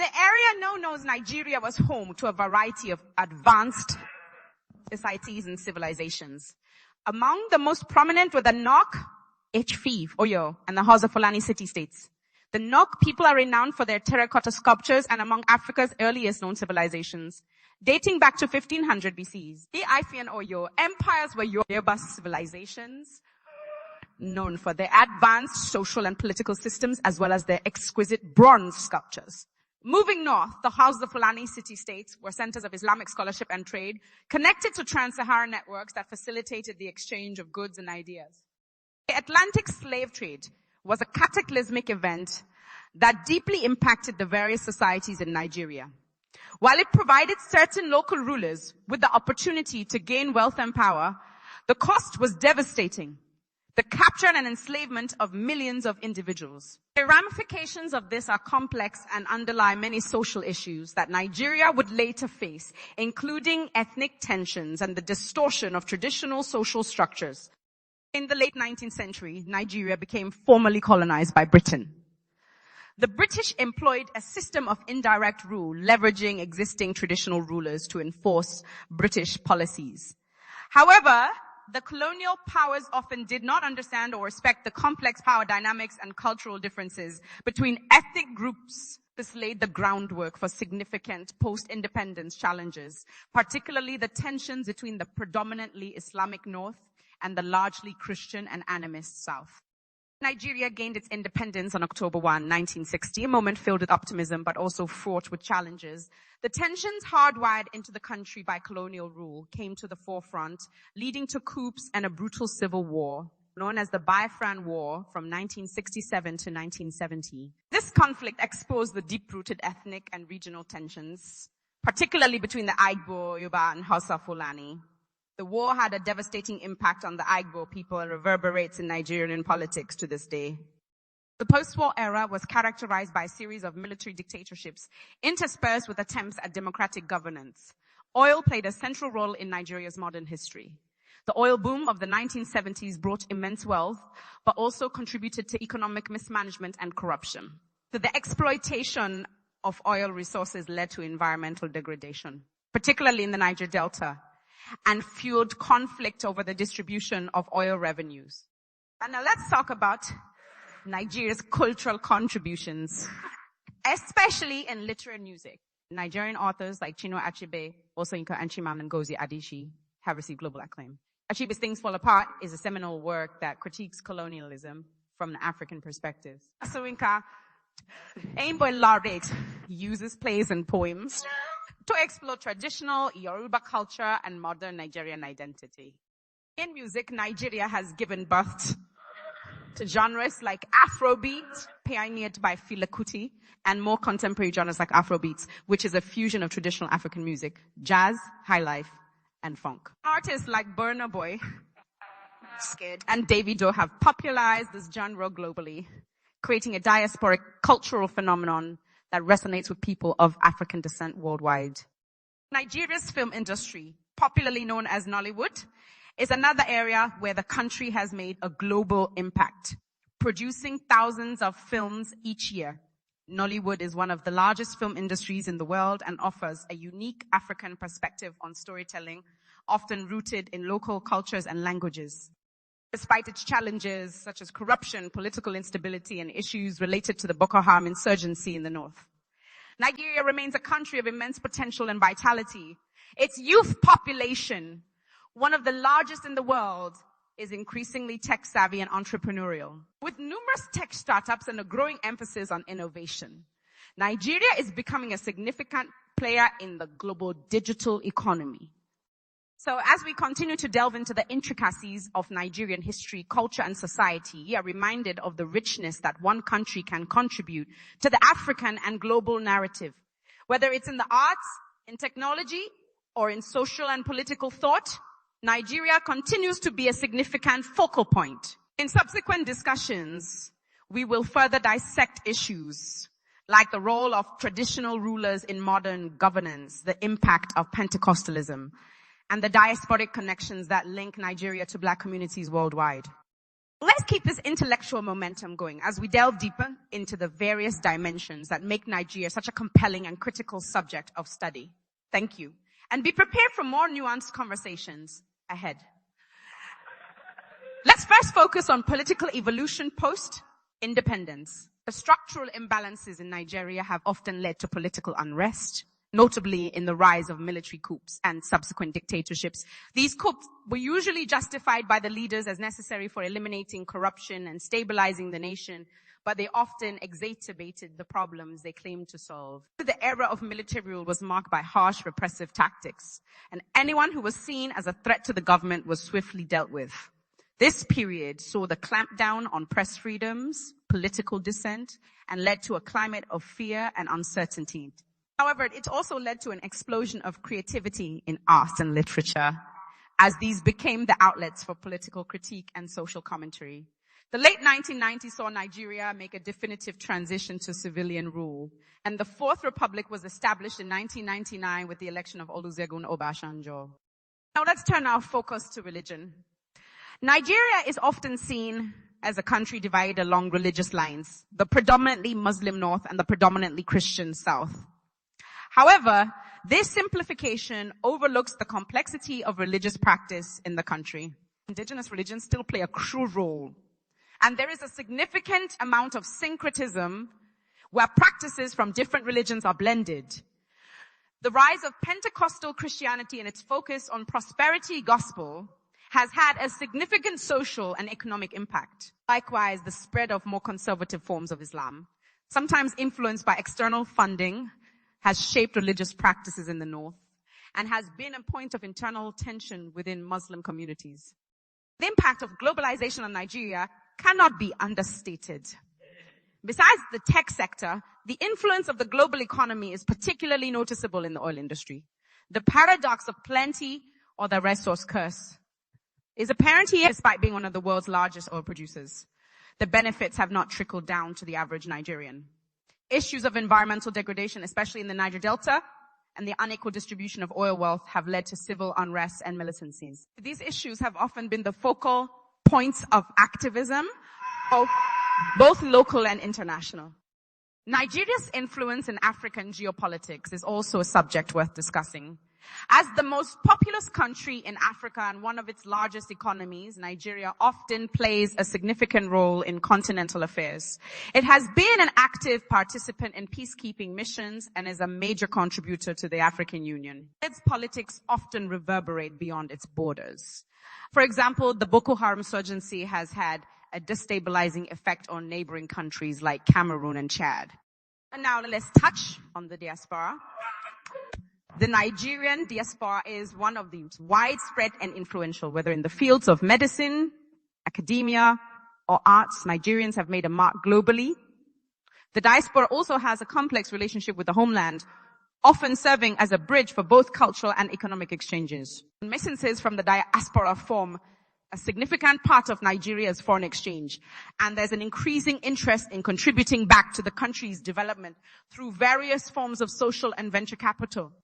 the area known as Nigeria was home to a variety of advanced societies and civilizations. Among the most prominent were the Nok, Efik, Oyo, and the Hausa Fulani city-states. The Nok people are renowned for their terracotta sculptures and among Africa's earliest known civilizations, dating back to 1500 BCs. The Ife and Oyo empires were Yoruba civilizations, known for their advanced social and political systems as well as their exquisite bronze sculptures. Moving north, the Hausa Fulani city-states were centers of Islamic scholarship and trade, connected to trans-Saharan networks that facilitated the exchange of goods and ideas. The Atlantic slave trade was a cataclysmic event that deeply impacted the various societies in Nigeria. While it provided certain local rulers with the opportunity to gain wealth and power, the cost was devastating. The capture and enslavement of millions of individuals. The ramifications of this are complex and underlie many social issues that Nigeria would later face, including ethnic tensions and the distortion of traditional social structures. In the late 19th century, Nigeria became formally colonized by Britain. The British employed a system of indirect rule, leveraging existing traditional rulers to enforce British policies. However, the colonial powers often did not understand or respect the complex power dynamics and cultural differences between ethnic groups. This laid the groundwork for significant post-independence challenges, particularly the tensions between the predominantly Islamic North and the largely Christian and animist South. Nigeria gained its independence on October 1, 1960, a moment filled with optimism but also fraught with challenges. The tensions hardwired into the country by colonial rule came to the forefront, leading to coups and a brutal civil war known as the Biafran War from 1967 to 1970. This conflict exposed the deep-rooted ethnic and regional tensions, particularly between the Igbo, Yoruba, and Hausa Fulani. The war had a devastating impact on the Igbo people and reverberates in Nigerian politics to this day. The post-war era was characterized by a series of military dictatorships interspersed with attempts at democratic governance. Oil played a central role in Nigeria's modern history. The oil boom of the 1970s brought immense wealth, but also contributed to economic mismanagement and corruption. So the exploitation of oil resources led to environmental degradation, particularly in the Niger Delta, and fueled conflict over the distribution of oil revenues. And now let's talk about Nigeria's cultural contributions, especially in literary music. Nigerian authors like Chinua Achebe, Osonka and Chimamanda Ngozi Adichie have received global acclaim. Achebe's Things Fall Apart is a seminal work that critiques colonialism from an African perspective. Osonka, Aimboy Laureate, uses plays and poems to explore traditional Yoruba culture and modern Nigerian identity. In music, Nigeria has given birth to genres like Afrobeat, pioneered by Fela Kuti, and more contemporary genres like Afrobeats, which is a fusion of traditional African music, jazz, highlife, and funk. Artists like Burna Boy and Davido have popularized this genre globally, creating a diasporic cultural phenomenon that resonates with people of African descent worldwide. Nigeria's film industry, popularly known as Nollywood, is another area where the country has made a global impact, producing thousands of films each year. Nollywood is one of the largest film industries in the world and offers a unique African perspective on storytelling, often rooted in local cultures and languages. Despite its challenges such as corruption, political instability, and issues related to the Boko Haram insurgency in the north, Nigeria remains a country of immense potential and vitality. Its youth population, one of the largest in the world, is increasingly tech-savvy and entrepreneurial. With numerous tech startups and a growing emphasis on innovation, Nigeria is becoming a significant player in the global digital economy. So as we continue to delve into the intricacies of Nigerian history, culture, and society, we are reminded of the richness that one country can contribute to the African and global narrative. Whether it's in the arts, in technology, or in social and political thought, Nigeria continues to be a significant focal point. In subsequent discussions, we will further dissect issues like the role of traditional rulers in modern governance, the impact of Pentecostalism, and the diasporic connections that link Nigeria to Black communities worldwide. Let's keep this intellectual momentum going as we delve deeper into the various dimensions that make Nigeria such a compelling and critical subject of study. Thank you. And be prepared for more nuanced conversations ahead. Let's first focus on political evolution post-independence. The structural imbalances in Nigeria have often led to political unrest, notably in the rise of military coups and subsequent dictatorships. These coups were usually justified by the leaders as necessary for eliminating corruption and stabilizing the nation, but they often exacerbated the problems they claimed to solve. The era of military rule was marked by harsh repressive tactics, and anyone who was seen as a threat to the government was swiftly dealt with. This period saw the clampdown on press freedoms, political dissent, and led to a climate of fear and uncertainty. However, it also led to an explosion of creativity in arts and literature, as these became the outlets for political critique and social commentary. The late 1990s saw Nigeria make a definitive transition to civilian rule, and the Fourth Republic was established in 1999 with the election of Olusegun Obasanjo. Now let's turn our focus to religion. Nigeria is often seen as a country divided along religious lines, the predominantly Muslim North and the predominantly Christian South. However, this simplification overlooks the complexity of religious practice in the country. Indigenous religions still play a crucial role, and there is a significant amount of syncretism where practices from different religions are blended. The rise of Pentecostal Christianity and its focus on prosperity gospel has had a significant social and economic impact. Likewise, the spread of more conservative forms of Islam, sometimes influenced by external funding, has shaped religious practices in the north and has been a point of internal tension within Muslim communities. The impact of globalization on Nigeria cannot be understated. Besides the tech sector, the influence of the global economy is particularly noticeable in the oil industry. The paradox of plenty or the resource curse is apparent here despite being one of the world's largest oil producers. The benefits have not trickled down to the average Nigerian. Issues of environmental degradation, especially in the Niger Delta, and the unequal distribution of oil wealth have led to civil unrest and militancies. These issues have often been the focal points of activism, both local and international. Nigeria's influence in African geopolitics is also a subject worth discussing. As the most populous country in Africa and one of its largest economies, Nigeria often plays a significant role in continental affairs. It has been an active participant in peacekeeping missions and is a major contributor to the African Union. Its politics often reverberate beyond its borders. For example, the Boko Haram insurgency has had a destabilizing effect on neighboring countries like Cameroon and Chad. And now let's touch on the diaspora. The Nigerian diaspora is one of the widespread and influential, whether in the fields of medicine, academia, or arts. Nigerians have made a mark globally. The diaspora also has a complex relationship with the homeland, often serving as a bridge for both cultural and economic exchanges. Remittances from the diaspora form a significant part of Nigeria's foreign exchange, and there's an increasing interest in contributing back to the country's development through various forms of social and venture capital.